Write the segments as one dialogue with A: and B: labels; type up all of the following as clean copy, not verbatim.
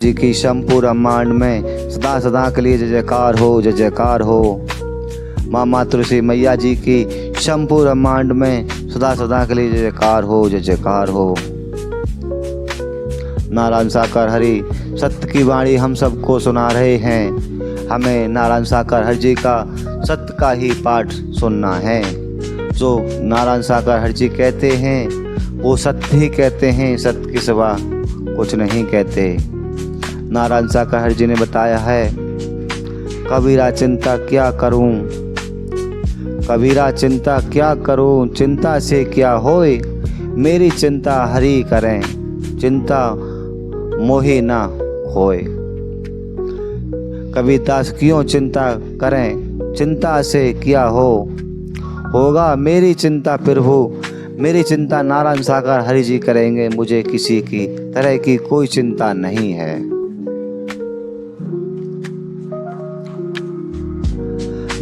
A: जी की शंभु ब्रह्मांड में सदा सदा के लिए जय जयकार हो, जय जयकार हो। माँ मातृश्री मैया जी की शंभु ब्रह्मांड में सदा सदा के लिए जय जयकार हो, जय जयकार हो। नारायण साकार हरि सत्य की वाणी हम सबको सुना रहे हैं। हमें नारायण साकार हरि जी का सत्य का ही पाठ सुनना है। जो नारायण साकार हरि जी कहते हैं वो सत्य ही कहते हैं, सत्य के सिवा कुछ नहीं कहते। नारायण साकार हरि जी ने बताया है, कबीरा चिंता क्या करूं, कबीरा चिंता क्या करूं, चिंता से क्या होए, मेरी चिंता हरि करें, चिंता मोहि ना होए। कबीरदास क्यों चिंता करें, चिंता से क्या होगा मेरी चिंता प्रभु, मेरी चिंता नारायण साकार हरि जी करेंगे, मुझे किसी की तरह की कोई चिंता नहीं है।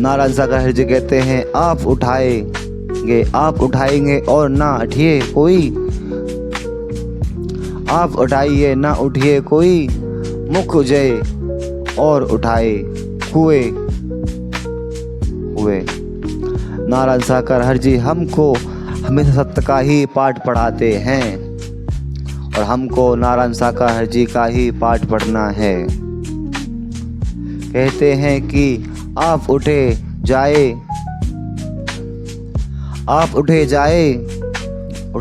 A: नारायण साकार हरि जी कहते हैं, आप उठाएंगे और ना उठिए कोई, आप उठाइए ना उठिए कोई, मुख जय और उठाए हुए। नारायण साकार हरि जी हमको हमेशा सत्य का ही पाठ पढ़ाते हैं और हमको नारायण साकार हरि जी का ही पाठ पढ़ना है। कहते हैं कि आप उठे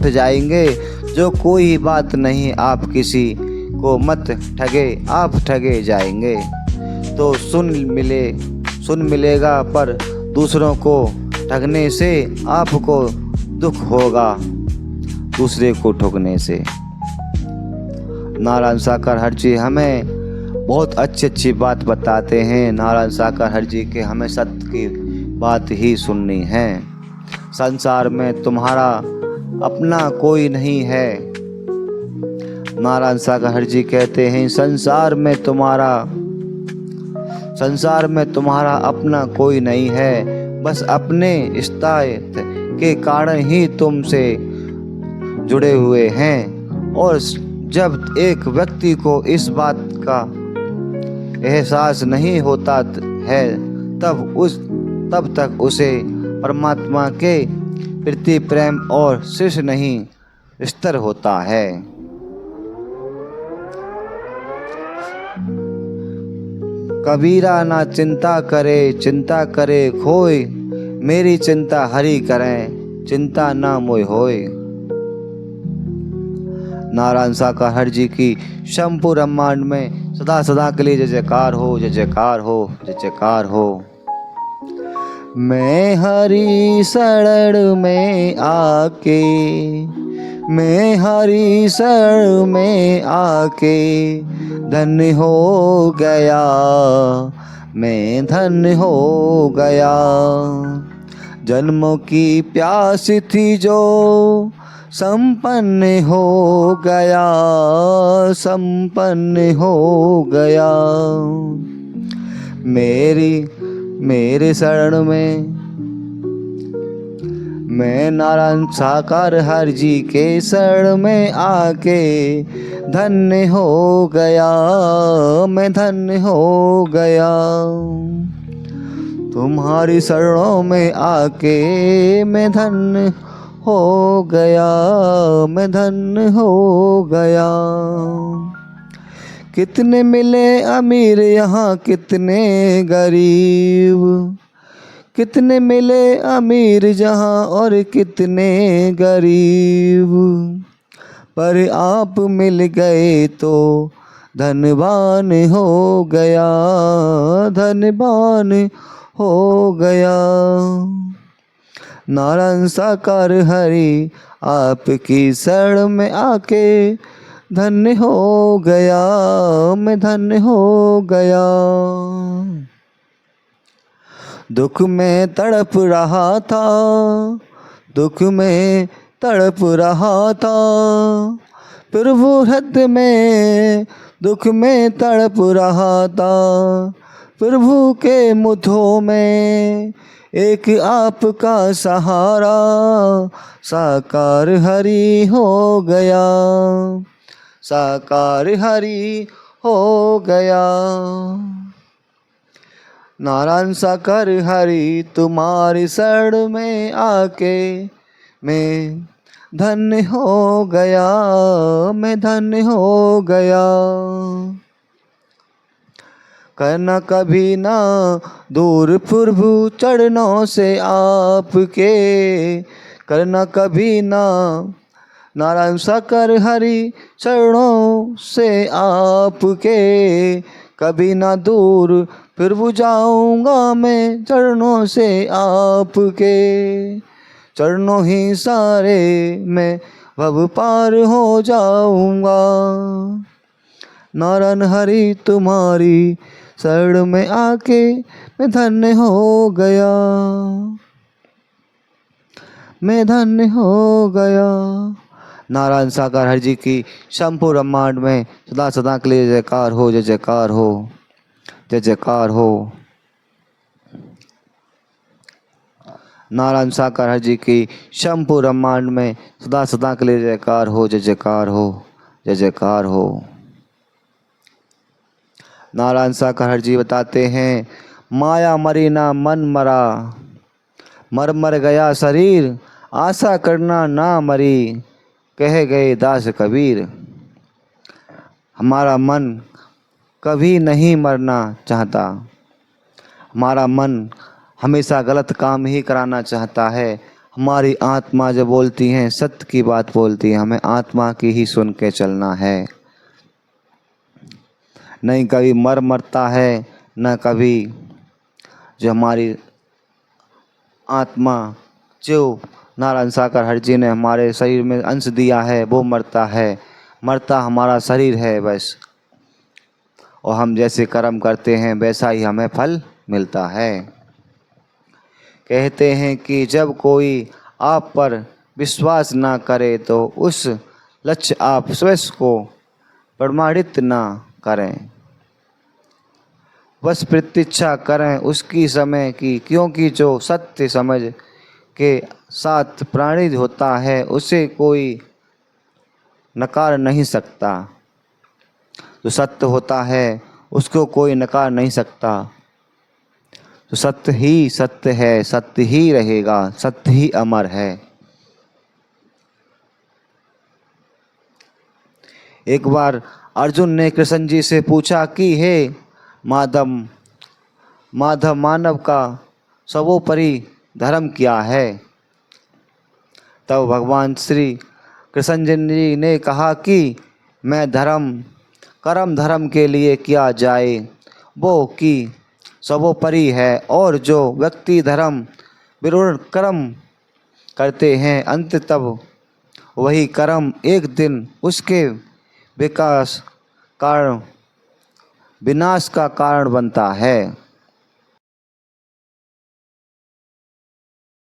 A: जाएंगे, जो कोई बात नहीं, आप किसी को मत ठगे, आप ठगे जाएंगे। तो सुन मिलेगा पर दूसरों को ठगने से आपको दुख होगा, दूसरे को ठगने से। नारायण साकार हरि जी हमें बहुत अच्छी बात बताते हैं। नारायण साकार हरि जी के हमें सत्य की बात ही सुननी है। संसार में तुम्हारा अपना कोई नहीं है। नारायण साकार हरि जी कहते हैं, संसार में तुम्हारा अपना कोई नहीं है, बस अपने स्थायित्व के कारण ही तुमसे जुड़े हुए हैं। और जब एक व्यक्ति को इस बात का एहसास नहीं होता है, तब तक उसे परमात्मा के प्रति प्रेम और शिष्य नहीं स्तर होता है। कबीरा ना चिंता करे खोए, मेरी चिंता हरि करें, चिंता ना मोय होए। नारायण साकार हरि जी की शंभु ब्रह्मांड में सदा सदा के लिए जय जयकार हो, जय जयकार हो, जय जयकार हो। मैं हरि शरण में आके धन्य हो गया, मैं धन्य हो गया। जन्मों की प्यास थी जो संपन्न हो गया। मेरे शरण में मैं नारायण साकार हरि जी के शरण में आके धन्य हो गया, मैं धन्य हो गया। तुम्हारी शरणों में आके मैं धन्य हो गया, मैं धन्य हो गया। कितने मिले अमीर यहाँ कितने गरीब, कितने मिले अमीर जहाँ और कितने गरीब, पर आप मिल गए तो धनवान हो गया, धनवान हो गया। नारायण साकार हरि आपकी शरण में आके धन्य हो गया, मैं धन्य हो गया। दुख में तड़प रहा था, प्रभु हृदय में दुख में तड़प रहा था, प्रभु के मुठों में एक आपका सहारा, साकार हरि हो गया, साकार हरि हो गया। नारायण साकर हरि तुम्हारी शरण में आके मैं धन्य हो गया, मैं धन्य हो गया। करना कभी ना दूर प्रभु चरणों से आपके, करना कभी ना नारायण साकर हरि चरणों से आपके, कभी ना दूर प्रभु जाऊंगा मैं चरणों से आपके। चरणों ही सारे मैं भव पार हो जाऊंगा। नारायण हरि तुम्हारी शरण में आके मैं धन्य हो गया, मैं धन्य हो गया। नारायण साकार हरि जी की शंभु ब्रह्मांड में सदा सदा के लिए जयकार हो, जय जयकार हो, जय जयकार हो। नारायण साकार हरि जी की शंभु ब्रह्मांड में सदा सदा के लिए जयकार हो, जय जयकार हो, जय जयकार हो। नारायण साकार हरि जी बताते हैं, माया मरी ना मन मरा, मर मर गया शरीर, आशा करना ना मरी, कह गए दास कबीर। हमारा मन कभी नहीं मरना चाहता, हमारा मन हमेशा गलत काम ही कराना चाहता है। हमारी आत्मा जो बोलती है सत्य की बात बोलती है, हमें आत्मा की ही सुन के चलना है। नहीं कभी मरता है, न कभी जो हमारी आत्मा, जो नारायण साकार हरि जी ने हमारे शरीर में अंश दिया है वो मरता है। मरता हमारा शरीर है बस, और हम जैसे कर्म करते हैं वैसा ही हमें फल मिलता है। कहते हैं कि जब कोई आप पर विश्वास ना करे तो उस लक्ष्य आप स्वयं को प्रमाणित ना करें, बस प्रतीक्षा करें उसकी समय की, क्योंकि जो सत्य समझ के साथ प्राणित होता है उसे कोई नकार नहीं सकता। जो सत्य होता है उसको कोई नकार नहीं सकता। तो सत्य ही सत्य है, सत्य ही रहेगा, सत्य ही अमर है। एक बार अर्जुन ने कृष्ण जी से पूछा कि हे माधव मानव का सर्वोपरि धर्म क्या है। तब भगवान श्री कृष्ण जी ने कहा कि मैं कर्म धर्म के लिए किया जाए वो कि सर्वोपरि है, और जो व्यक्ति धर्म विरुद्ध कर्म करते हैं अंत तब वही कर्म एक दिन उसके विनाश का कारण बनता है।